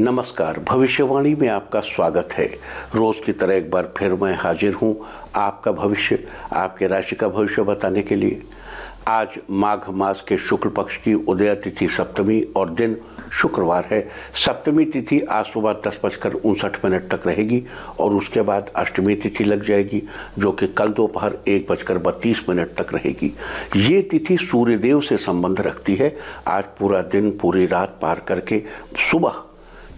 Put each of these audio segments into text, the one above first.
नमस्कार, भविष्यवाणी में आपका स्वागत है। रोज की तरह एक बार फिर मैं हाजिर हूं आपका भविष्य, आपके राशि का भविष्य बताने के लिए। आज माघ मास के शुक्ल पक्ष की उदय तिथि सप्तमी और दिन शुक्रवार है। सप्तमी तिथि आज सुबह 10:59 तक रहेगी और उसके बाद अष्टमी तिथि लग जाएगी, जो कि कल दोपहर 1:32 तक रहेगी। ये तिथि सूर्यदेव से संबंध रखती है। आज पूरा दिन पूरी रात पार करके सुबह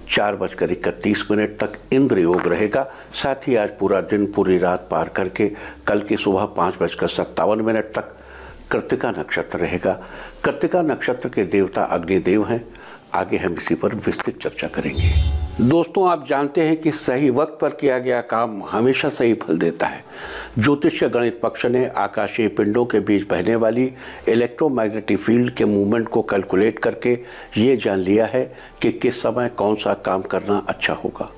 4:31 तक इंद्र योग रहेगा। साथ ही आज पूरा दिन पूरी रात पार करके कल की सुबह 5:57 तक कृत्तिका नक्षत्र रहेगा। कृत्तिका नक्षत्र के देवता अग्निदेव हैं। आगे हम इसी पर विस्तृत चर्चा करेंगे। दोस्तों, आप जानते हैं कि सही वक्त पर किया गया काम हमेशा सही फल देता है। ज्योतिष गणित पक्ष ने आकाशीय पिंडों के बीच बहने वाली इलेक्ट्रोमैग्नेटिक फील्ड के मूवमेंट को कैलकुलेट करके ये जान लिया है कि किस समय कौन सा काम करना अच्छा होगा।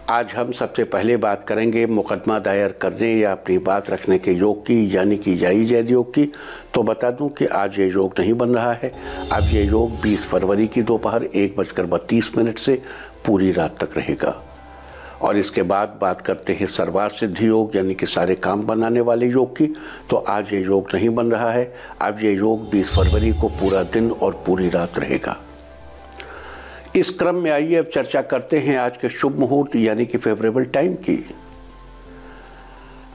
आज हम सबसे पहले बात करेंगे मुकदमा दायर करने या अपनी बात रखने के योग की, यानी कि जायज जैद योग की। तो बता दूं कि आज ये योग नहीं बन रहा है। अब ये योग 20 फरवरी की दोपहर 1:32 से पूरी रात तक रहेगा। और इसके बाद बात करते हैं सर्वार्थ सिद्धि योग, यानी कि सारे काम बनाने वाले योग की। तो आज ये योग नहीं बन रहा है। अब ये योग 20 फरवरी को पूरा दिन और पूरी रात रहेगा। इस क्रम में आइए अब चर्चा करते हैं आज के शुभ मुहूर्त, यानी कि फेवरेबल टाइम की।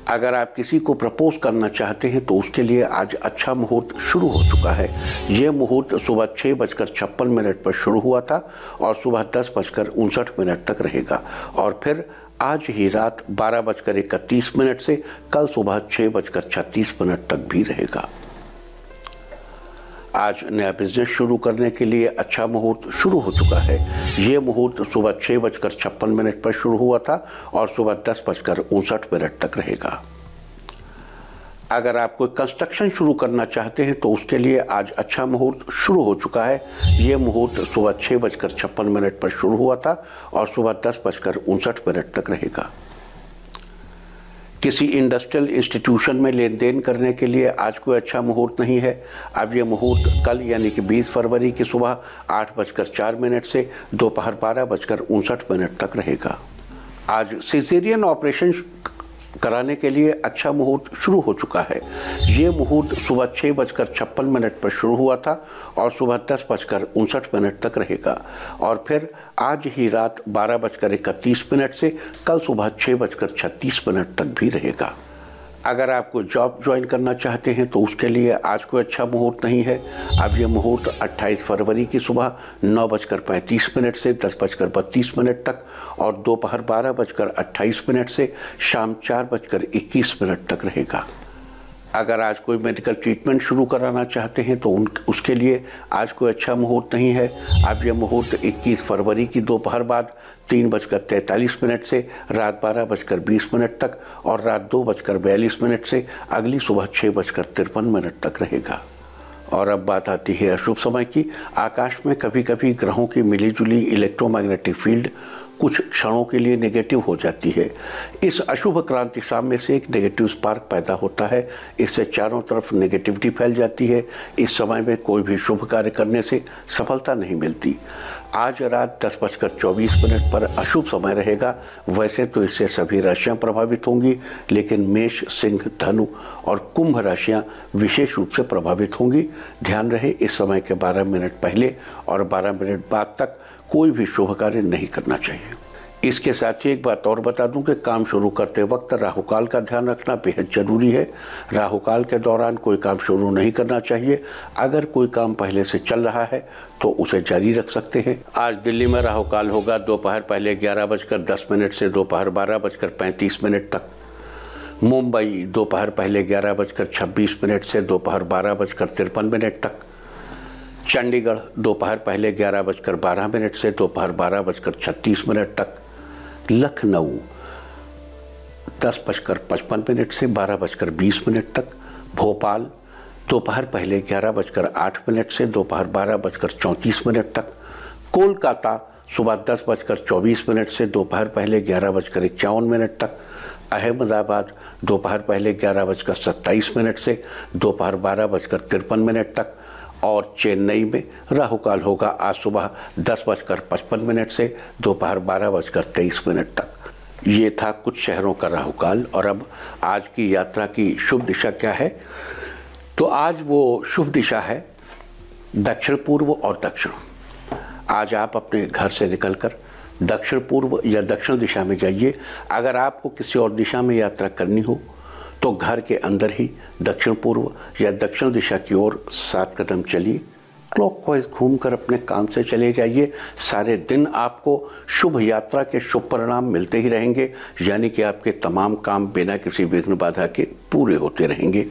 अगर आप किसी को प्रपोज करना चाहते हैं तो उसके लिए आज अच्छा मुहूर्त शुरू हो चुका है। ये मुहूर्त सुबह 6:56 पर शुरू हुआ था और सुबह 10:59 तक रहेगा और फिर आज ही रात 12:31 से कल सुबह 6:36 तक भी रहेगा। आज नया बिजनेस शुरू करने के लिए अच्छा मुहूर्त शुरू हो चुका है। ये मुहूर्त सुबह 6:56 पर शुरू हुआ था और सुबह 10:59 तक रहेगा। अगर आप कोई कंस्ट्रक्शन शुरू करना चाहते हैं तो उसके लिए आज अच्छा मुहूर्त शुरू हो चुका है। ये मुहूर्त सुबह 6:56 पर शुरू हुआ था और सुबह 10:59 तक रहेगा। किसी इंडस्ट्रियल इंस्टीट्यूशन में लेन देन करने के लिए आज कोई अच्छा मुहूर्त नहीं है। अब ये मुहूर्त कल यानी कि 20 फरवरी की सुबह 8:04 से दोपहर 12:59 तक रहेगा। आज सिजेरियन ऑपरेशन कराने के लिए अच्छा मुहूर्त शुरू हो चुका है। ये मुहूर्त सुबह 6:56 पर शुरू हुआ था और सुबह 10:59 तक रहेगा और फिर आज ही रात 12:31 से कल सुबह 6:36 तक भी रहेगा। अगर आप कोई जॉब ज्वाइन करना चाहते हैं तो उसके लिए आज कोई अच्छा मुहूर्त नहीं है। अब ये मुहूर्त 28 फरवरी की सुबह 9:35 से 10:32 तक और दोपहर 12:28 से शाम 4:21 तक रहेगा। अगर आज कोई मेडिकल ट्रीटमेंट शुरू कराना चाहते हैं तो उसके लिए आज कोई अच्छा मुहूर्त नहीं है। अब यह मुहूर्त 21 फरवरी की दोपहर बाद 3:43 से रात 12:20 तक और रात 2:42 से अगली सुबह 6:53 तक रहेगा। और अब बात आती है अशुभ समय की। आकाश में कभी कभी ग्रहों की मिलीजुली इलेक्ट्रोमैग्नेटिक फील्ड कुछ क्षणों के लिए नेगेटिव हो जाती है। इस अशुभ क्रांति साम्य से एक नेगेटिव स्पार्क पैदा होता है। इससे चारों तरफ नेगेटिविटी फैल जाती है। इस समय में कोई भी शुभ कार्य करने से सफलता नहीं मिलती। आज रात 10:24 पर अशुभ समय रहेगा। वैसे तो इससे सभी राशियां प्रभावित होंगी, लेकिन मेष, सिंह, धनु और कुंभ राशियां विशेष रूप से प्रभावित होंगी। ध्यान रहे, इस समय के 12 मिनट पहले और 12 मिनट बाद तक कोई भी शुभ कार्य नहीं करना चाहिए। इसके साथ ही एक बात और बता दूं कि काम शुरू करते वक्त राहुकाल का ध्यान रखना बेहद जरूरी है। राहुकाल के दौरान कोई काम शुरू नहीं करना चाहिए। अगर कोई काम पहले से चल रहा है तो उसे जारी रख सकते हैं। आज दिल्ली में राहुकाल होगा दोपहर पहले 11:10 से दोपहर 12:35 तक। मुंबई दोपहर पहले 11:26 से दोपहर 12:53 तक। चंडीगढ़ दोपहर पहले 11:12 से दोपहर 12:36 तक। लखनऊ 10:55 से 12:20 तक। भोपाल दोपहर पहले 11:08 से दोपहर 12:34 तक। कोलकाता सुबह 10:24 से दोपहर पहले 11:51 तक। अहमदाबाद दोपहर पहले 11:27 से दोपहर 12:53 तक और चेन्नई में राहु काल होगा आज सुबह 10:55 से दोपहर 12:23 तक। ये था कुछ शहरों का राहु काल। और अब आज की यात्रा की शुभ दिशा क्या है? तो आज वो शुभ दिशा है दक्षिण पूर्व और दक्षिण। आज आप अपने घर से निकलकर दक्षिण पूर्व या दक्षिण दिशा में जाइए। अगर आपको किसी और दिशा में यात्रा करनी हो तो घर के अंदर ही दक्षिण पूर्व या दक्षिण दिशा की ओर 7 कदम चलिए। क्लॉकवाइज घूमकर अपने काम से चले जाइए। सारे दिन आपको शुभ यात्रा के शुभ परिणाम मिलते ही रहेंगे, यानी कि आपके तमाम काम बिना किसी विघ्न बाधा के पूरे होते रहेंगे।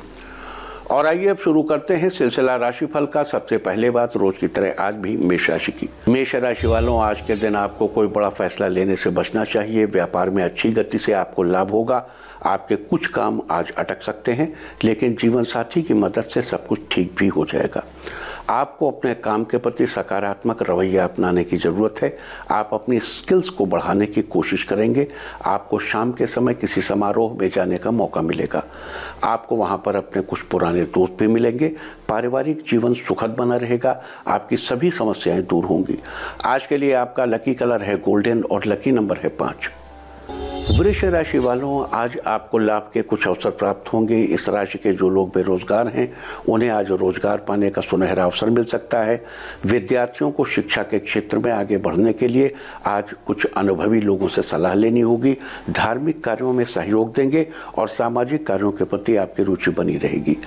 और आइए अब शुरू करते हैं सिलसिला राशिफल का। सबसे पहले बात रोज की तरह आज भी मेष राशि की। मेष राशि वालों, आज के दिन आपको कोई बड़ा फैसला लेने से बचना चाहिए। व्यापार में अच्छी गति से आपको लाभ होगा। आपके कुछ काम आज अटक सकते हैं, लेकिन जीवन साथी की मदद से सब कुछ ठीक भी हो जाएगा। आपको अपने काम के प्रति सकारात्मक रवैया अपनाने की ज़रूरत है। आप अपनी स्किल्स को बढ़ाने की कोशिश करेंगे। आपको शाम के समय किसी समारोह में जाने का मौका मिलेगा। आपको वहाँ पर अपने कुछ पुराने दोस्त भी मिलेंगे। पारिवारिक जीवन सुखद बना रहेगा। आपकी सभी समस्याएं दूर होंगी। आज के लिए आपका लकी कलर है गोल्डन और लकी नंबर है 5। वृष राशि वालों, आज आपको लाभ के कुछ अवसर प्राप्त होंगे। इस राशि के जो लोग बेरोजगार हैं उन्हें आज रोजगार पाने का सुनहरा अवसर मिल सकता है। विद्यार्थियों को शिक्षा के क्षेत्र में आगे बढ़ने के लिए आज कुछ अनुभवी लोगों से सलाह लेनी होगी। धार्मिक कार्यों में सहयोग देंगे और सामाजिक कार्यों के प्रति आपकी रुचि बनी रहेगी।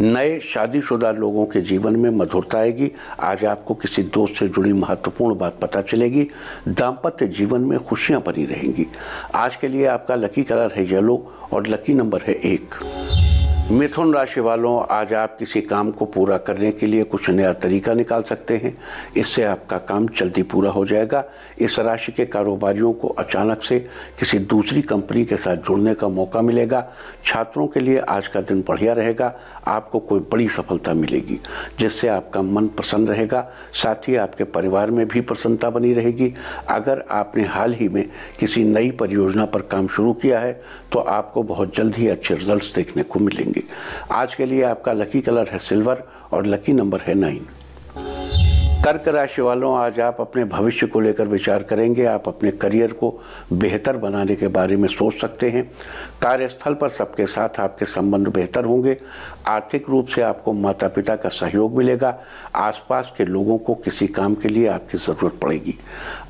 नए शादीशुदा लोगों के जीवन में मधुरता आएगी। आज आपको किसी दोस्त से जुड़ी महत्वपूर्ण बात पता चलेगी। दाम्पत्य जीवन में खुशियां बनी रहेंगी। आज के लिए आपका लकी कलर है येलो और लकी नंबर है 1। मिथुन राशि वालों, आज आप किसी काम को पूरा करने के लिए कुछ नया तरीका निकाल सकते हैं। इससे आपका काम जल्दी पूरा हो जाएगा। इस राशि के कारोबारियों को अचानक से किसी दूसरी कंपनी के साथ जुड़ने का मौका मिलेगा। छात्रों के लिए आज का दिन बढ़िया रहेगा। आपको कोई बड़ी सफलता मिलेगी जिससे आपका मन प्रसन्न रहेगा। साथ ही आपके परिवार में भी प्रसन्नता बनी रहेगी। अगर आपने हाल ही में किसी नई परियोजना पर काम शुरू किया है तो आपको बहुत जल्द ही अच्छे रिजल्ट्स देखने को मिलेंगे। आज के लिए आपका लकी कलर है सिल्वर और लकी नंबर है 9। कर्क राशि वालों, आज आप अपने भविष्य को लेकर विचार करेंगे। आप अपने करियर को बेहतर बनाने के बारे में सोच सकते हैं। कार्यस्थल पर सबके साथ आपके संबंध बेहतर होंगे। आर्थिक रूप से आपको माता पिता का सहयोग मिलेगा। आसपास के लोगों को किसी काम के लिए आपकी ज़रूरत पड़ेगी।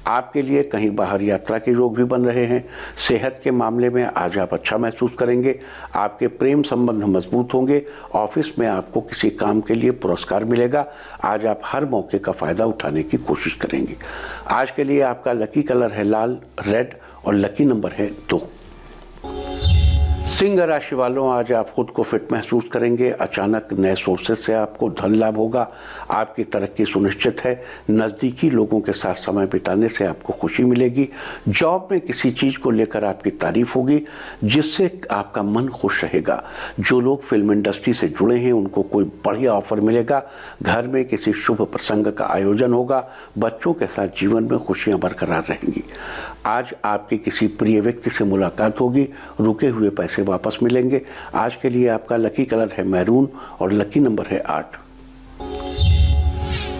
आपके लिए कहीं बाहर यात्रा के योग भी बन रहे हैं। सेहत के मामले में आज आप अच्छा महसूस करेंगे। आपके प्रेम संबंध मजबूत होंगे। ऑफिस में आपको किसी काम के लिए पुरस्कार मिलेगा। आज आप हर मौके का फायदा उठाने की कोशिश करेंगे। आज के लिए आपका लकी कलर है लाल, रेड और लकी नंबर है 2। सिंह राशि वालों, आज आप खुद को फिट महसूस करेंगे। अचानक नए सोर्सेज से आपको धन लाभ होगा। आपकी तरक्की सुनिश्चित है। नज़दीकी लोगों के साथ समय बिताने से आपको खुशी मिलेगी। जॉब में किसी चीज़ को लेकर आपकी तारीफ होगी जिससे आपका मन खुश रहेगा। जो लोग फिल्म इंडस्ट्री से जुड़े हैं उनको कोई बढ़िया ऑफर मिलेगा। घर में किसी शुभ प्रसंग का आयोजन होगा। बच्चों के साथ जीवन में खुशियाँ बरकरार रहेंगी। आज आपकी किसी प्रिय व्यक्ति से मुलाकात होगी। रुके हुए पैसे वापस मिलेंगे। आज के लिए आपका लकी कलर है मैरून और लकी नंबर है 8।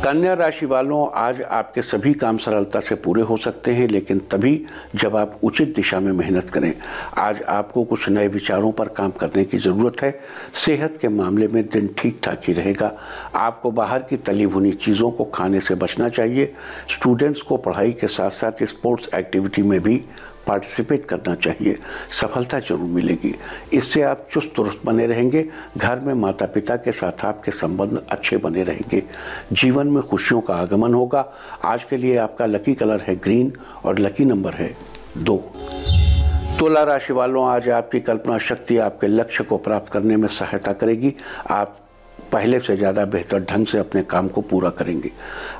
कन्या राशि वालों, आज आपके सभी काम सरलता से पूरे हो सकते हैं, लेकिन तभी जब आप उचित दिशा में मेहनत करें। आज आपको कुछ नए विचारों पर काम करने की ज़रूरत है। सेहत के मामले में दिन ठीक ठाक ही रहेगा। आपको बाहर की तली भुनी चीज़ों को खाने से बचना चाहिए। स्टूडेंट्स को पढ़ाई के साथ साथ स्पोर्ट्स एक्टिविटी में भी पार्टिसिपेट करना चाहिए। सफलता जरूर मिलेगी। इससे आप चुस्त दुरुस्त बने रहेंगे। घर में माता पिता के साथ आपके संबंध अच्छे बने रहेंगे। जीवन में खुशियों का आगमन होगा। आज के लिए आपका लकी कलर है ग्रीन और लकी नंबर है 2। तुला राशि वालों, आज आपकी कल्पना शक्ति आपके लक्ष्य को प्राप्त करने में सहायता करेगी। आप पहले से ज़्यादा बेहतर ढंग से अपने काम को पूरा करेंगे।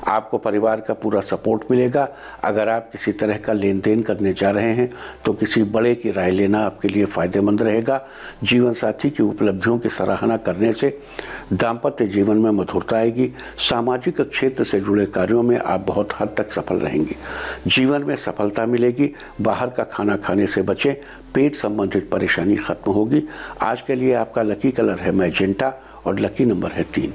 आपको परिवार का पूरा सपोर्ट मिलेगा। अगर आप किसी तरह का लेन देन करने जा रहे हैं तो किसी बड़े की राय लेना आपके लिए फ़ायदेमंद रहेगा। जीवन साथी की उपलब्धियों की सराहना करने से दाम्पत्य जीवन में मधुरता आएगी। सामाजिक क्षेत्र से जुड़े कार्यों में आप बहुत हद तक सफल रहेंगे। जीवन में सफलता मिलेगी। बाहर का खाना खाने से बचें। पेट संबंधित परेशानी खत्म होगी। आज के लिए आपका लकी कलर है मैजेंटा और लकी नंबर है 3।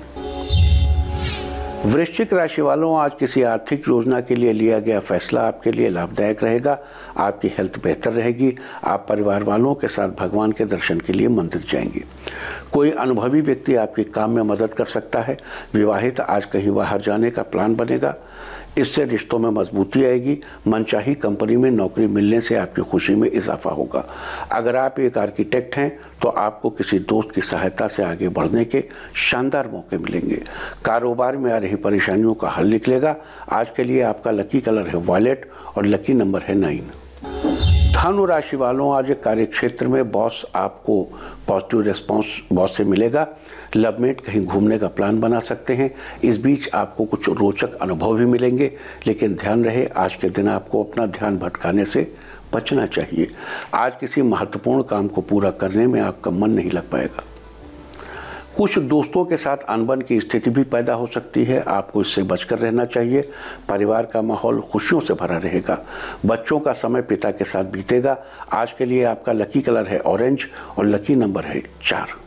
वृश्चिक राशि वालों, आज किसी आर्थिक योजना के लिए लिया गया फैसला आपके लिए लाभदायक रहेगा। आपकी हेल्थ बेहतर रहेगी। आप परिवार वालों के साथ भगवान के दर्शन के लिए मंदिर जाएंगे। कोई अनुभवी व्यक्ति आपके काम में मदद कर सकता है। विवाहित, आज कहीं बाहर जाने का प्लान बनेगा। इससे रिश्तों में मजबूती आएगी। मनचाही कंपनी में नौकरी मिलने से आपकी खुशी में इजाफा होगा। अगर आप एक आर्किटेक्ट हैं तो आपको किसी दोस्त की सहायता से आगे बढ़ने के शानदार मौके मिलेंगे। कारोबार में आ रही परेशानियों का हल निकलेगा। आज के लिए आपका लकी कलर है वॉयलेट और लकी नंबर है 9। धनु राशि वालों, आज कार्य क्षेत्र में बॉस आपको पॉजिटिव रिस्पांस बॉस से मिलेगा। लवमेट, कहीं घूमने का प्लान बना सकते हैं। इस बीच आपको कुछ रोचक अनुभव भी मिलेंगे, लेकिन ध्यान रहे आज के दिन आपको अपना ध्यान भटकाने से बचना चाहिए। आज किसी महत्वपूर्ण काम को पूरा करने में आपका मन नहीं लग पाएगा। कुछ दोस्तों के साथ अनबन की स्थिति भी पैदा हो सकती है। आपको इससे बचकर रहना चाहिए। परिवार का माहौल खुशियों से भरा रहेगा। बच्चों का समय पिता के साथ बीतेगा। आज के लिए आपका लकी कलर है ऑरेंज और लकी नंबर है 4।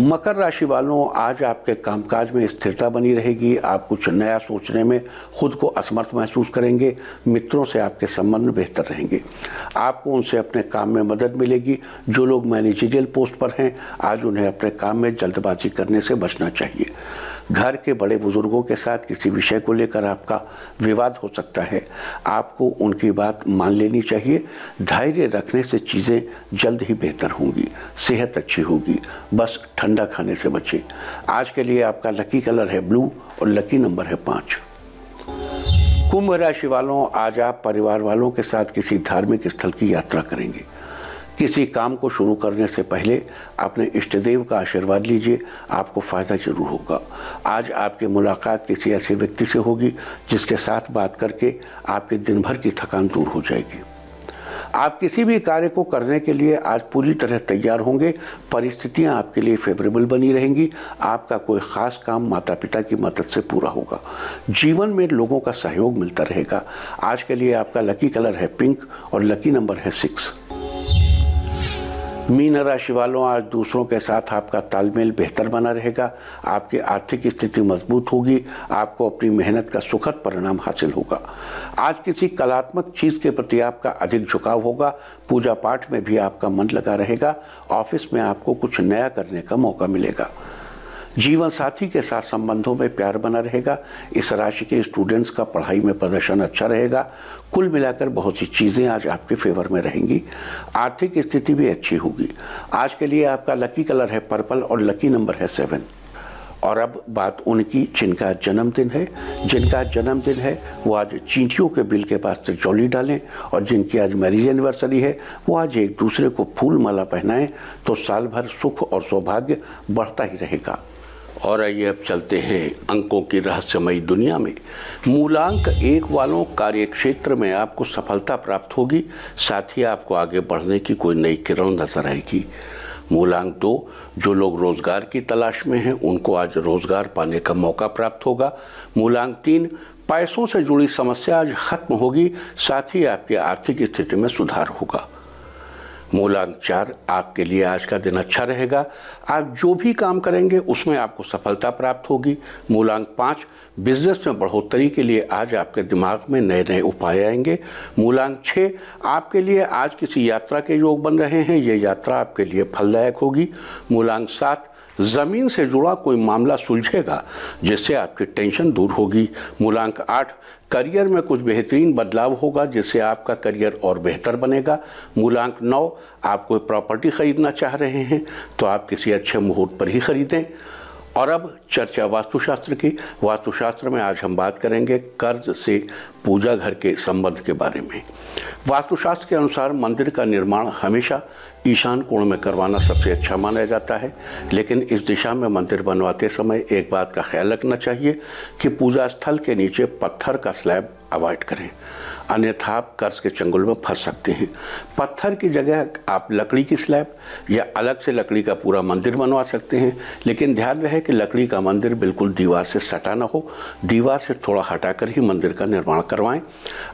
मकर राशि वालों, आज आपके कामकाज में स्थिरता बनी रहेगी। आप कुछ नया सोचने में खुद को असमर्थ महसूस करेंगे। मित्रों से आपके संबंध बेहतर रहेंगे। आपको उनसे अपने काम में मदद मिलेगी। जो लोग मैनेजरियल पोस्ट पर हैं, आज उन्हें अपने काम में जल्दबाजी करने से बचना चाहिए। घर के बड़े बुजुर्गों के साथ किसी विषय को लेकर आपका विवाद हो सकता है। आपको उनकी बात मान लेनी चाहिए। धैर्य रखने से चीज़ें जल्द ही बेहतर होंगी। सेहत अच्छी होगी। बस ठंडा खाने से बचें। आज के लिए आपका लकी कलर है ब्लू और लकी नंबर है 5। कुंभ राशि वालों, आज आप परिवार वालों के साथ किसी धार्मिक स्थल की यात्रा करेंगे। किसी काम को शुरू करने से पहले अपने इष्टदेव का आशीर्वाद लीजिए। आपको फ़ायदा जरूर होगा। आज आपकी मुलाकात किसी ऐसे व्यक्ति से होगी जिसके साथ बात करके आपके दिन भर की थकान दूर हो जाएगी। आप किसी भी कार्य को करने के लिए आज पूरी तरह तैयार होंगे। परिस्थितियां आपके लिए फेवरेबल बनी रहेंगी। आपका कोई खास काम माता पिता की मदद से पूरा होगा। जीवन में लोगों का सहयोग मिलता रहेगा। आज के लिए आपका लकी कलर है पिंक और लकी नंबर है 6। मीन राशि वालों, आज दूसरों के साथ आपका तालमेल बेहतर बना रहेगा। आपकी आर्थिक स्थिति मजबूत होगी। आपको अपनी मेहनत का सुखद परिणाम हासिल होगा। आज किसी कलात्मक चीज़ के प्रति आपका अधिक झुकाव होगा। पूजा पाठ में भी आपका मन लगा रहेगा। ऑफिस में आपको कुछ नया करने का मौका मिलेगा। जीवन साथी के साथ संबंधों में प्यार बना रहेगा। इस राशि के स्टूडेंट्स का पढ़ाई में प्रदर्शन अच्छा रहेगा। कुल मिलाकर बहुत सी चीज़ें आज आपके फेवर में रहेंगी। आर्थिक स्थिति भी अच्छी होगी। आज के लिए आपका लकी कलर है पर्पल और लकी नंबर है 7। और अब बात उनकी जिनका जन्मदिन है। जिनका जन्मदिन है वो आज चींटियों के बिल के पास त्रिचौली डालें, और जिनकी आज मैरिज एनिवर्सरी है वो आज एक दूसरे को फूल माला पहनाएं, तो साल भर सुख और सौभाग्य बढ़ता ही रहेगा। और आइए अब चलते हैं अंकों की रहस्यमयी दुनिया में। मूलांक 1 वालों, कार्य क्षेत्र में आपको सफलता प्राप्त होगी। साथ ही आपको आगे बढ़ने की कोई नई किरण नजर आएगी। मूलांक 2, जो लोग रोजगार की तलाश में हैं उनको आज रोजगार पाने का मौका प्राप्त होगा। मूलांक 3, पैसों से जुड़ी समस्या आज खत्म होगी। साथ ही आपकी आर्थिक स्थिति में सुधार होगा। मूलांक 4, आपके लिए आज का दिन अच्छा रहेगा। आप जो भी काम करेंगे उसमें आपको सफलता प्राप्त होगी। मूलांक 5, बिजनेस में बढ़ोतरी के लिए आज आपके दिमाग में नए नए उपाय आएंगे। मूलांक 6, आपके लिए आज किसी यात्रा के योग बन रहे हैं। ये यात्रा आपके लिए फलदायक होगी। मूलांक 7, ज़मीन से जुड़ा कोई मामला सुलझेगा जिससे आपकी टेंशन दूर होगी। मूलांक 8, करियर में कुछ बेहतरीन बदलाव होगा जिससे आपका करियर और बेहतर बनेगा। मूलांक 9, आप कोई प्रॉपर्टी खरीदना चाह रहे हैं तो आप किसी अच्छे मुहूर्त पर ही खरीदें। और अब चर्चा वास्तुशास्त्र की। वास्तुशास्त्र में आज हम बात करेंगे कर्ज से पूजा घर के संबंध के बारे में। वास्तुशास्त्र के अनुसार मंदिर का निर्माण हमेशा ईशान कोण में करवाना सबसे अच्छा माना जाता है, लेकिन इस दिशा में मंदिर बनवाते समय एक बात का ख्याल रखना चाहिए कि पूजा स्थल के नीचे पत्थर का स्लैब अवॉइड करें, अन्यथा आप कर्ज के चंगुल में फंस सकते हैं। पत्थर की जगह आप लकड़ी की स्लैब या अलग से लकड़ी का पूरा मंदिर बनवा सकते हैं, लेकिन ध्यान रहे कि लकड़ी का मंदिर बिल्कुल दीवार से सटा ना हो। दीवार से थोड़ा हटाकर ही मंदिर का निर्माण करवाएं।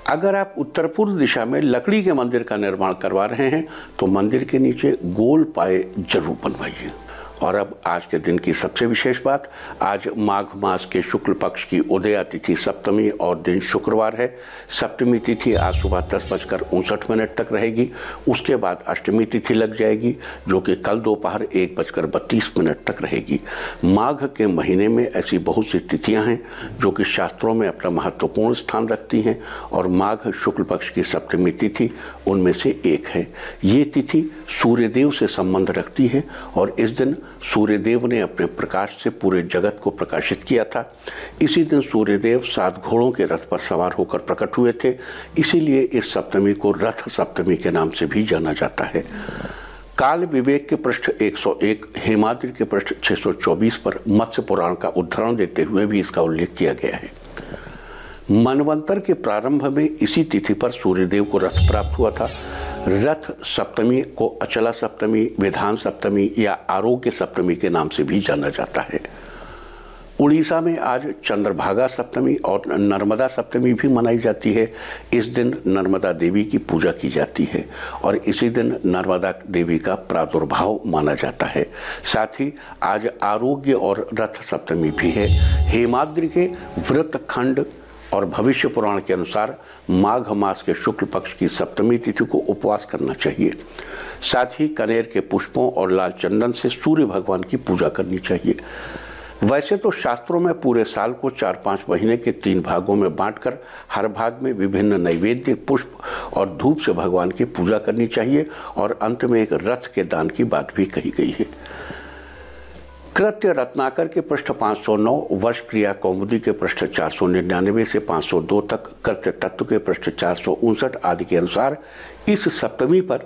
अगर आप उत्तर पूर्व दिशा में लकड़ी के मंदिर का निर्माण करवा रहे हैं तो मंदिर के नीचे गोल पाए जरूर बनवाइए। और अब आज के दिन की सबसे विशेष बात, आज माघ मास के शुक्ल पक्ष की उदया तिथि सप्तमी और दिन शुक्रवार है। सप्तमी तिथि आज सुबह 10:59 तक रहेगी। उसके बाद अष्टमी तिथि लग जाएगी जो कि कल दोपहर 1:32 तक रहेगी। माघ के महीने में ऐसी बहुत सी तिथियां हैं जो कि शास्त्रों में अपना महत्वपूर्ण स्थान रखती हैं और माघ शुक्ल पक्ष की सप्तमी तिथि उनमें से एक है। ये तिथि सूर्यदेव से संबंध रखती है और इस दिन सूर्यदेव ने अपने प्रकाश से पूरे जगत को प्रकाशित किया था। इसी दिन सूर्यदेव 7 घोड़ों के रथ पर सवार होकर प्रकट हुए थे, इसीलिए इस सप्तमी को रथ सप्तमी के नाम से भी जाना जाता है। काल विवेक के पृष्ठ 101, हेमाद्रि के पृष्ठ 624 पर मत्स्य पुराण का उद्धरण देते हुए भी इसका उल्लेख किया गया है। मनवंतर के प्रारंभ में इसी तिथि पर सूर्यदेव को रथ प्राप्त हुआ था। रथ सप्तमी को अचला सप्तमी, विधान सप्तमी या आरोग्य सप्तमी के नाम से भी जाना जाता है। उड़ीसा में आज चंद्रभागा सप्तमी और नर्मदा सप्तमी भी मनाई जाती है। इस दिन नर्मदा देवी की पूजा की जाती है और इसी दिन नर्मदा देवी का प्रादुर्भाव माना जाता है। साथ ही आज आरोग्य और रथ सप्तमी भी है। हेमाद्रि के व्रत खंड और भविष्य पुराण के अनुसार माघ मास के शुक्ल पक्ष की सप्तमी तिथि को उपवास करना चाहिए। साथ ही कनेर के पुष्पों और लाल चंदन से सूर्य भगवान की पूजा करनी चाहिए। वैसे तो शास्त्रों में पूरे साल को 4-5 महीने के 3 भागों में बांटकर हर भाग में विभिन्न नैवेद्य, पुष्प और धूप से भगवान की पूजा करनी चाहिए और अंत में एक रथ के दान की बात भी कही गई है। कृत्य रत्नाकर के पृष्ठ 509, वर्ष क्रिया कौमुदी के पृष्ठ 499 से 502 तक, कृत्य तत्व के पृष्ठ 459 आदि के अनुसार इस सप्तमी पर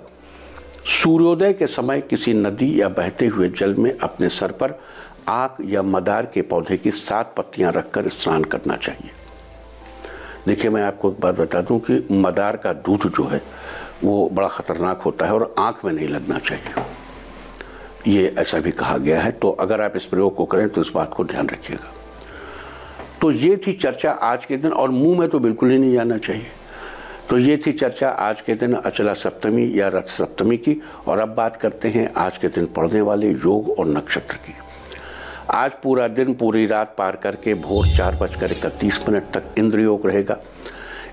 सूर्योदय के समय किसी नदी या बहते हुए जल में अपने सर पर आक या मदार के पौधे की 7 पत्तियां रखकर स्नान करना चाहिए। देखिए, मैं आपको एक बात बता दूं कि मदार का दूध जो है वो बड़ा खतरनाक होता है और आंख में नहीं लगना चाहिए, ये ऐसा भी कहा गया है। तो अगर आप इस प्रयोग को करें तो इस बात को ध्यान रखिएगा। तो ये थी चर्चा आज के दिन, और मुंह में तो बिल्कुल ही नहीं जाना चाहिए। तो ये थी चर्चा आज के दिन अचला सप्तमी या रथ सप्तमी की। और अब बात करते हैं आज के दिन पड़ने वाले योग और नक्षत्र की। आज पूरा दिन पूरी रात पार करके भोर 4:31 तक इंद्र योग रहेगा।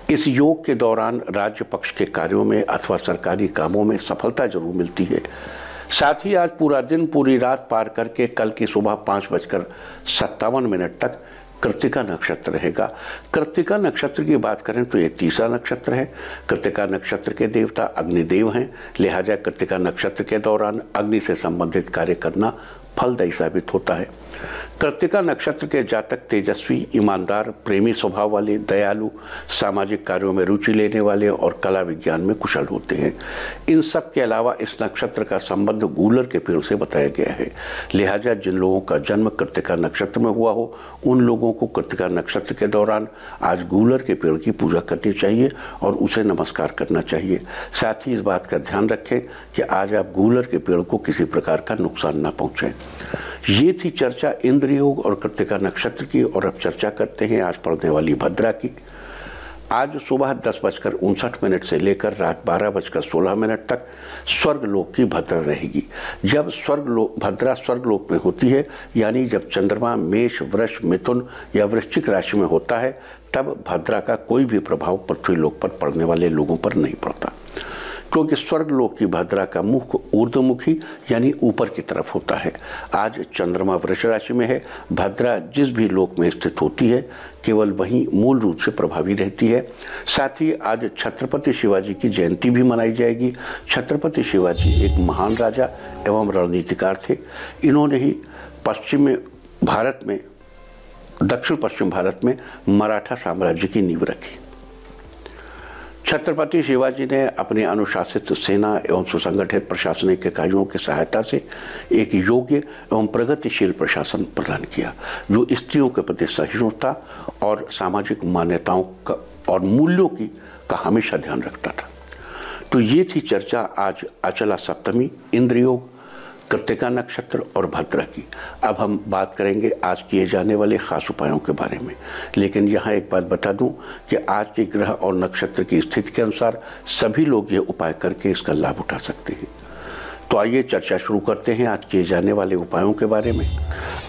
इस योग के दौरान राज्य पक्ष के कार्यों में अथवा सरकारी कामों में सफलता जरूर मिलती है। साथ ही आज पूरा दिन पूरी रात पार करके कल की सुबह 5:57 तक कृत्तिका नक्षत्र रहेगा। कृत्तिका नक्षत्र की बात करें तो ये तीसरा नक्षत्र है। कृत्तिका नक्षत्र के देवता अग्निदेव हैं, लिहाजा कृत्तिका नक्षत्र के दौरान अग्नि से संबंधित कार्य करना फलदायी साबित होता है। कृत्तिका नक्षत्र के जातक तेजस्वी, ईमानदार, प्रेमी स्वभाव वाले, दयालु, सामाजिक कार्यों में रुचि लेने वाले और कला विज्ञान में कुशल होते हैं। इन सब के अलावा इस नक्षत्र का संबंध गूलर के पेड़ से बताया गया है। लिहाजा जिन लोगों का जन्म कृत्तिका नक्षत्र में हुआ हो उन लोगों को कृत्तिका नक्षत्र के दौरान आज गूलर के पेड़ की पूजा करनी चाहिए और उसे नमस्कार करना चाहिए। साथ ही इस बात का ध्यान रखें कि आज आप गूलर के पेड़ को किसी प्रकार का नुकसान न पहुँचाएं। ये थी चर्चा इंद्र योग और कृत्तिका नक्षत्र की। और अब चर्चा करते हैं आज पड़ने वाली भद्रा की। आज सुबह 10:59 से लेकर रात 12:16 तक स्वर्गलोक की भद्रा रहेगी। जब भद्रा स्वर्गलोक में होती है, यानी जब चंद्रमा मेष, वृष, मिथुन या वृश्चिक राशि में होता है, तब भद्रा का कोई भी प्रभाव पृथ्वीलोक पर पड़ने वाले लोगों पर नहीं पड़ता, क्योंकि स्वर्गलोक की भद्रा का मुख ऊर्ध्वमुखी यानी ऊपर की तरफ होता है। आज चंद्रमा वृष राशि में है। भद्रा जिस भी लोक में स्थित होती है केवल वहीं मूल रूप से प्रभावी रहती है। साथ ही आज छत्रपति शिवाजी की जयंती भी मनाई जाएगी। छत्रपति शिवाजी एक महान राजा एवं रणनीतिकार थे। इन्होंने ही दक्षिण पश्चिम भारत में मराठा साम्राज्य की नींव रखी। छत्रपति शिवाजी ने अपने अनुशासित सेना एवं सुसंगठित प्रशासनिक इकाइयों की सहायता से एक योग्य एवं प्रगतिशील प्रशासन प्रदान किया, जो स्त्रियों के प्रति सहिष्णुता और सामाजिक मान्यताओं का और मूल्यों का हमेशा ध्यान रखता था। तो ये थी चर्चा आज अचला सप्तमी, इंद्र योग, कृत्तिका नक्षत्र और भद्रा की। अब हम बात करेंगे आज किए जाने वाले खास उपायों के बारे में। लेकिन यहाँ एक बात बता दूं कि आज के ग्रह और नक्षत्र की स्थिति के अनुसार सभी लोग ये उपाय करके इसका लाभ उठा सकते हैं। तो आइए चर्चा शुरू करते हैं आज किए जाने वाले उपायों के बारे में।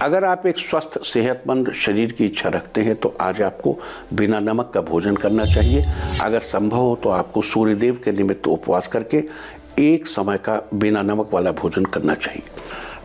अगर आप एक स्वस्थ सेहतमंद शरीर की इच्छा रखते हैं तो आज आपको बिना नमक का भोजन करना चाहिए। अगर संभव हो तो आपको सूर्यदेव के निमित्त उपवास करके एक समय का बिना नमक वाला भोजन करना चाहिए।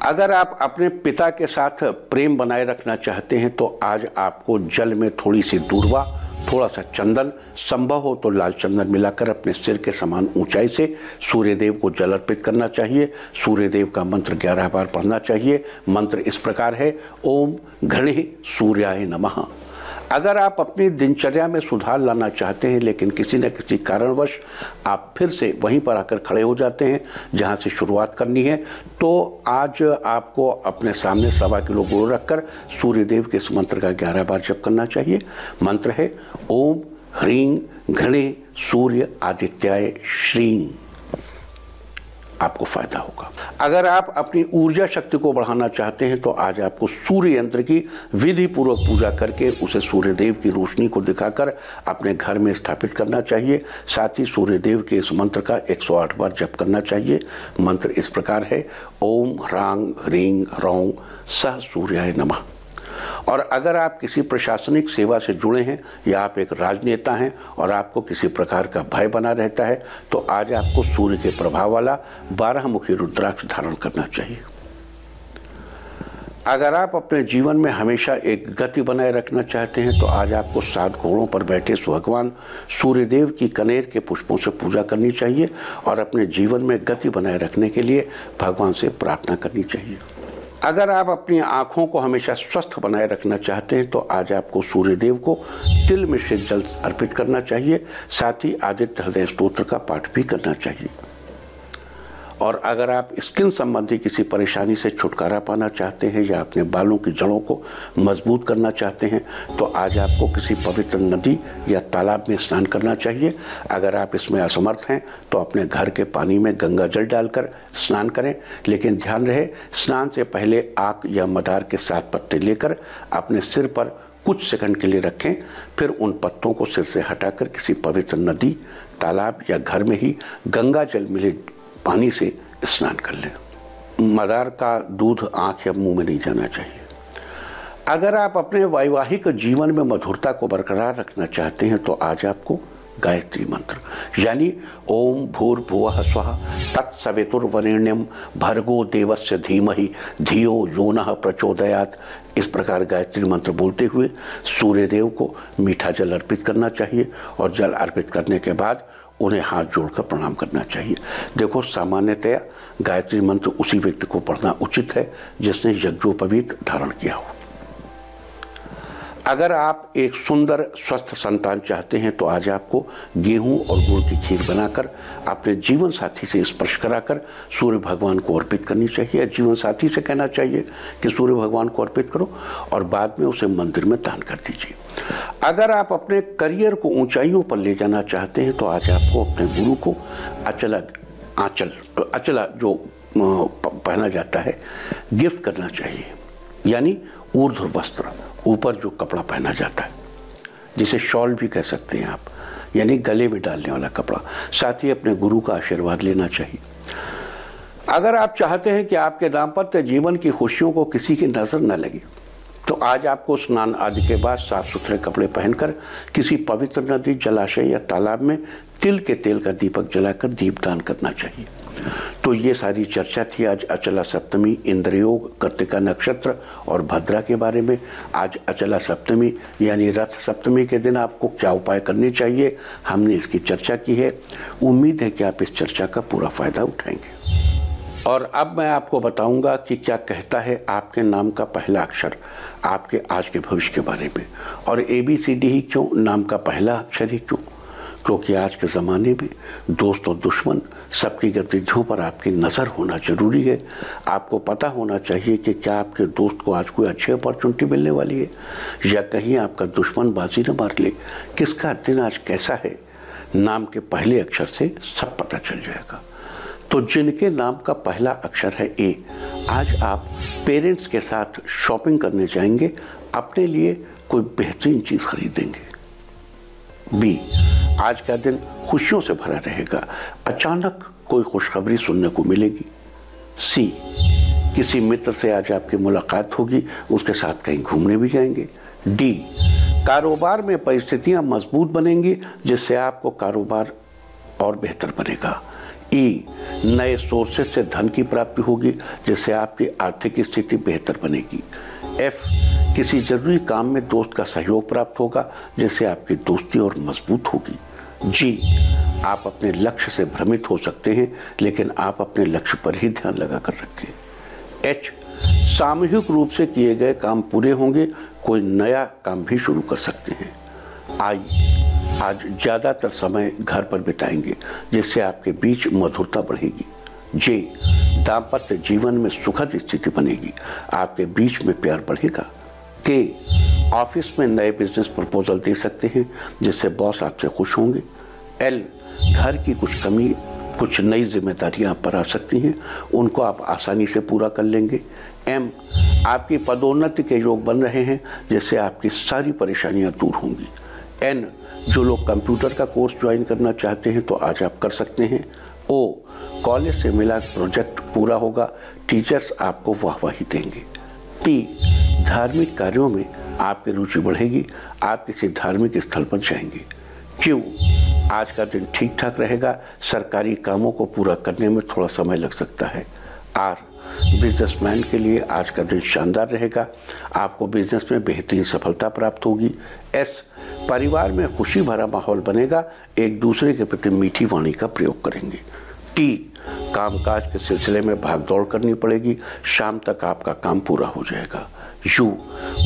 अगर आप अपने पिता के साथ प्रेम बनाए रखना चाहते हैं तो आज आपको जल में थोड़ी सी दूर्वा, थोड़ा सा चंदन, संभव हो तो लाल चंदन मिलाकर अपने सिर के समान ऊंचाई से सूर्यदेव को जल अर्पित करना चाहिए। सूर्यदेव का मंत्र 11 बार पढ़ना चाहिए। मंत्र इस प्रकार है, ओम घृणे सूर्याय नमः। अगर आप अपनी दिनचर्या में सुधार लाना चाहते हैं लेकिन किसी न किसी कारणवश आप फिर से वहीं पर आकर खड़े हो जाते हैं जहां से शुरुआत करनी है, तो आज आपको अपने सामने 1.25 किलो गुड़ रखकर सूर्यदेव के इस मंत्र का 11 बार जप करना चाहिए। मंत्र है, ओम ह्रीं घृणे सूर्य आदित्याय श्रीं। आपको फायदा होगा। अगर आप अपनी ऊर्जा शक्ति को बढ़ाना चाहते हैं तो आज आपको सूर्य यंत्र की विधि पूर्वक पूजा करके उसे सूर्यदेव की रोशनी को दिखाकर अपने घर में स्थापित करना चाहिए। साथ ही सूर्यदेव के इस मंत्र का 108 बार जप करना चाहिए। मंत्र इस प्रकार है, ओम ह्रांग ह्रीं ह्रौं सह सूर्याय नमः। और अगर आप किसी प्रशासनिक सेवा से जुड़े हैं या आप एक राजनेता हैं और आपको किसी प्रकार का भय बना रहता है तो आज आपको सूर्य के प्रभाव वाला 12 मुखी रुद्राक्ष धारण करना चाहिए। अगर आप अपने जीवन में हमेशा एक गति बनाए रखना चाहते हैं तो आज आपको 7 घोड़ों पर बैठे भगवान सूर्यदेव की कनेर के पुष्पों से पूजा करनी चाहिए और अपने जीवन में गति बनाए रखने के लिए भगवान से प्रार्थना करनी चाहिए। अगर आप अपनी आँखों को हमेशा स्वस्थ बनाए रखना चाहते हैं तो आज आपको सूर्यदेव को तिल मिश्रित जल अर्पित करना चाहिए। साथ ही आदित्य हृदय स्तोत्र का पाठ भी करना चाहिए। और अगर आप स्किन संबंधी किसी परेशानी से छुटकारा पाना चाहते हैं या अपने बालों की जड़ों को मजबूत करना चाहते हैं तो आज आपको किसी पवित्र नदी या तालाब में स्नान करना चाहिए। अगर आप इसमें असमर्थ हैं तो अपने घर के पानी में गंगा जल डालकर स्नान करें, लेकिन ध्यान रहे स्नान से पहले आक या मदार के 7 पत्ते लेकर अपने सिर पर कुछ सेकंड के लिए रखें, फिर उन पत्तों को सिर से हटाकर किसी पवित्र नदी, तालाब या घर में ही गंगा जल मिले पानी से स्नान कर लें। मदार का दूध आँख या मुंह में नहीं जाना चाहिए। अगर आप अपने वैवाहिक जीवन में मधुरता को बरकरार रखना चाहते हैं तो आज आपको गायत्री मंत्र यानी ओम भूर्भुवः स्वः तत्सवितुर्वरेण्यं भर्गो देवस्य धीमहि धियो यो नः प्रचोदयात्, इस प्रकार गायत्री मंत्र बोलते हुए सूर्यदेव को मीठा जल अर्पित करना चाहिए और जल अर्पित करने के बाद उन्हें हाथ जोड़कर प्रणाम करना चाहिए। देखो, सामान्यतया गायत्री मंत्र उसी व्यक्ति को पढ़ना उचित है जिसने यज्ञोपवीत धारण किया हो। अगर आप एक सुंदर स्वस्थ संतान चाहते हैं तो आज आपको गेहूं और गुड़ की खीर बनाकर अपने जीवन साथी से स्पर्श कराकर सूर्य भगवान को अर्पित करनी चाहिए। जीवन साथी से कहना चाहिए कि सूर्य भगवान को अर्पित करो और बाद में उसे मंदिर में दान कर दीजिए। अगर आप अपने करियर को ऊंचाइयों पर ले जाना चाहते हैं तो आज आपको अपने गुरु को अचला जो पहना जाता है गिफ्ट करना चाहिए, यानी ऊर्ध्व वस्त्र, ऊपर जो कपड़ा पहना जाता है जिसे शॉल भी कह सकते हैं आप, यानी गले में डालने वाला कपड़ा। साथ ही अपने गुरु का आशीर्वाद लेना चाहिए। अगर आप चाहते हैं कि आपके दाम्पत्य जीवन की खुशियों को किसी की नजर न लगे तो आज आपको स्नान आदि के बाद साफ सुथरे कपड़े पहनकर किसी पवित्र नदी, जलाशय या तालाब में तिल के तेल का दीपक जलाकर दीपदान करना चाहिए। तो ये सारी चर्चा थी आज अचला सप्तमी, इंद्रयोग, कृत्तिका नक्षत्र और भद्रा के बारे में। आज अचला सप्तमी यानी रथ सप्तमी के दिन आपको क्या उपाय करने चाहिए, हमने इसकी चर्चा की है। उम्मीद है कि आप इस चर्चा का पूरा फायदा उठाएंगे। और अब मैं आपको बताऊंगा कि क्या कहता है आपके नाम का पहला अक्षर आपके आज के भविष्य के बारे में। और ABCD ही क्यों, नाम का पहला अक्षर ही क्यों? क्योंकि आज के ज़माने में दोस्त और दुश्मन सबकी गतिविधियों पर आपकी नज़र होना जरूरी है। आपको पता होना चाहिए कि क्या आपके दोस्त को आज कोई अच्छी अपॉर्चुनिटी मिलने वाली है या कहीं आपका दुश्मन बाजी न मार ले। किसका दिन आज कैसा है, नाम के पहले अक्षर से सब पता चल जाएगा। तो जिनके नाम का पहला अक्षर है A, आज आप पेरेंट्स के साथ शॉपिंग करने जाएंगे, अपने लिए कोई बेहतरीन चीज़ खरीदेंगे। B, आज का दिन खुशियों से भरा रहेगा, अचानक कोई खुशखबरी सुनने को मिलेगी। सी, किसी मित्र से आज आपकी मुलाकात होगी, उसके साथ कहीं घूमने भी जाएंगे। डी, कारोबार में परिस्थितियां मजबूत बनेंगी जिससे आपको कारोबार और बेहतर बनेगा। ई, नए सोर्सेस से धन की प्राप्ति होगी जिससे आपकी आर्थिक स्थिति बेहतर बनेगी। एफ, किसी जरूरी काम में दोस्त का सहयोग प्राप्त होगा जिससे आपकी दोस्ती और मजबूत होगी। जी, आप अपने लक्ष्य से भ्रमित हो सकते हैं लेकिन आप अपने लक्ष्य पर ही ध्यान लगा कर रखें। एच, सामूहिक रूप से किए गए काम पूरे होंगे, कोई नया काम भी शुरू कर सकते हैं। आई, आज ज़्यादातर समय घर पर बिताएंगे जिससे आपके बीच मधुरता बढ़ेगी। जे, दाम्पत्य जीवन में सुखद स्थिति बनेगी, आपके बीच में प्यार बढ़ेगा। के, ऑफिस में नए बिजनेस प्रपोजल दे सकते हैं जिससे बॉस आपसे खुश होंगे। एल, घर की कुछ नई जिम्मेदारियां आप पर आ सकती हैं, उनको आप आसानी से पूरा कर लेंगे। एम, आपकी पदोन्नति के योग बन रहे हैं जिससे आपकी सारी परेशानियां दूर होंगी। एन, जो लोग कंप्यूटर का कोर्स ज्वाइन करना चाहते हैं तो आज आप कर सकते हैं। ओ, कॉलेज से मिला प्रोजेक्ट पूरा होगा, टीचर्स आपको वाहवाही देंगे। पी, धार्मिक कार्यों में आपकी रुचि बढ़ेगी, आप किसी धार्मिक स्थल पर जाएंगे। क्यू, आज का दिन ठीक ठाक रहेगा, सरकारी कामों को पूरा करने में थोड़ा समय लग सकता है। आर, बिजनेसमैन के लिए आज का दिन शानदार रहेगा, आपको बिजनेस में बेहतरीन सफलता प्राप्त होगी। एस, परिवार में खुशी भरा माहौल बनेगा, एक दूसरे के प्रति मीठी वाणी का प्रयोग करेंगे। टी, कामकाज के सिलसिले में भागदौड़ करनी पड़ेगी, शाम तक आपका काम पूरा हो जाएगा। यू,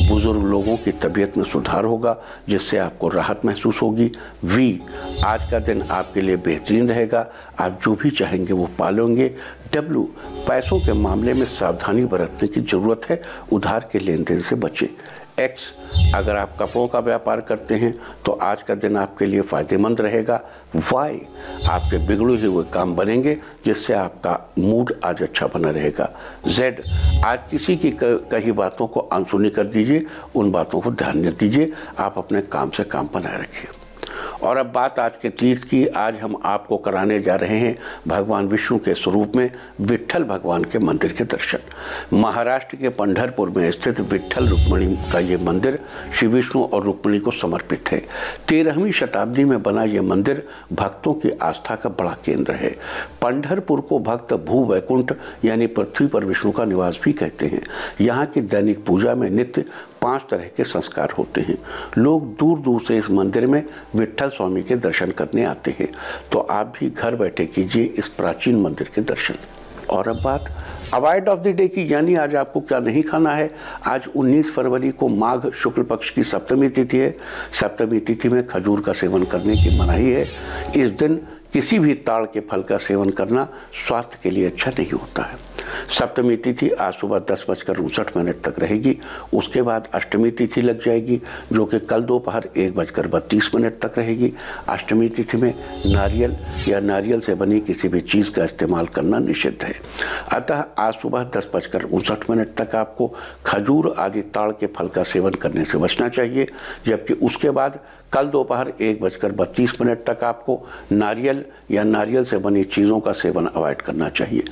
बुजुर्ग लोगों की तबीयत में सुधार होगा जिससे आपको राहत महसूस होगी। वी, आज का दिन आपके लिए बेहतरीन रहेगा, आप जो भी चाहेंगे वो पालेंगे। डब्ल्यू, पैसों के मामले में सावधानी बरतने की जरूरत है, उधार के लेन देन से बचें। एक्स, अगर आप कपड़ों का व्यापार करते हैं तो आज का दिन आपके लिए फायदेमंद रहेगा। वाई, आपके बिगड़े हुए काम बनेंगे जिससे आपका मूड आज अच्छा बना रहेगा। जेड, आज किसी की कही बातों को अनसुनी कर दीजिए, उन बातों को ध्यान न दीजिए, आप अपने काम से काम बनाए रखिए। और अब बात आज के तीर्थ की। आज हम आपको कराने जा रहे हैं भगवान विष्णु के स्वरूप में विट्ठल भगवान के मंदिर के दर्शन। महाराष्ट्र के पंढरपुर में स्थित विट्ठल रुक्मिणी का ये मंदिर श्री विष्णु और रुक्मिणी को समर्पित है। 13वीं शताब्दी में बना ये मंदिर भक्तों की आस्था का बड़ा केंद्र है। पंढरपुर को भक्त भू वैकुंठ यानी पृथ्वी पर विष्णु का निवास भी कहते हैं। यहाँ की दैनिक पूजा में नित्य 5 तरह के संस्कार होते हैं। लोग दूर दूर से इस मंदिर में विट्ठल स्वामी के दर्शन करने आते हैं, तो आप भी घर बैठे कीजिए इस प्राचीन मंदिर के दर्शन। और अब बात अवॉइड ऑफ द डे की, यानी आज आपको क्या नहीं खाना है। आज 19 फरवरी को माघ शुक्ल पक्ष की सप्तमी तिथि है। सप्तमी तिथि में खजूर का सेवन करने की मनाही है। इस दिन किसी भी ताड़ के फल का सेवन करना स्वास्थ्य के लिए अच्छा नहीं होता है। सप्तमी तिथि आज सुबह 10:59 तक रहेगी। उसके बाद अष्टमी तिथि लग जाएगी जो कि कल दोपहर 1:32 तक रहेगी। अष्टमी तिथि में नारियल या नारियल से बनी किसी भी चीज़ का इस्तेमाल करना निषिद्ध है। अतः आज सुबह 10:59 तक आपको खजूर आदि ताड़ के फल का सेवन करने से बचना चाहिए, जबकि उसके बाद कल दोपहर 1:32 तक आपको नारियल या नारियल से बनी चीज़ों का सेवन अवॉइड करना चाहिए।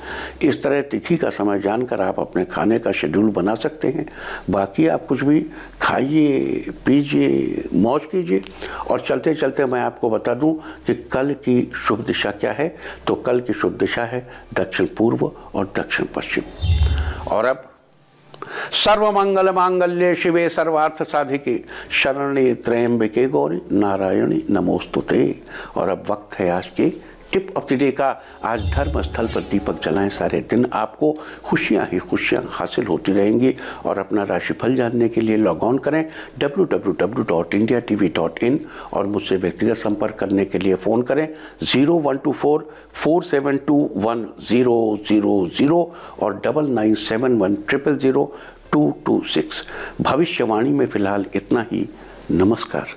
इस तरह तिथि का समय जानकर आप अपने खाने का शेड्यूल बना सकते हैं। बाकी आप कुछ भी खाइए, पीजिए, मौज कीजिए। और चलते चलते मैं आपको बता दूं कि कल की शुभ दिशा क्या है। तो कल की शुभ दिशा है दक्षिण पूर्व और दक्षिण पश्चिम। और अब सर्वमंगल मांगल्ये शिवे सर्वार्थ साधिके शरण्ये त्र्यंबके गौरी नारायणी नमोस्तुते। और अब वक्त है आज के टिप ऑफ द डे का। आज धर्म स्थल पर दीपक जलाएं, सारे दिन आपको खुशियां ही खुशियां हासिल होती रहेंगी। और अपना राशिफल जानने के लिए लॉग ऑन करें www.indiatv.in और मुझसे व्यक्तिगत संपर्क करने के लिए फ़ोन करें 0124-472-1000 और 9971000226। भविष्यवाणी में फिलहाल इतना ही। नमस्कार।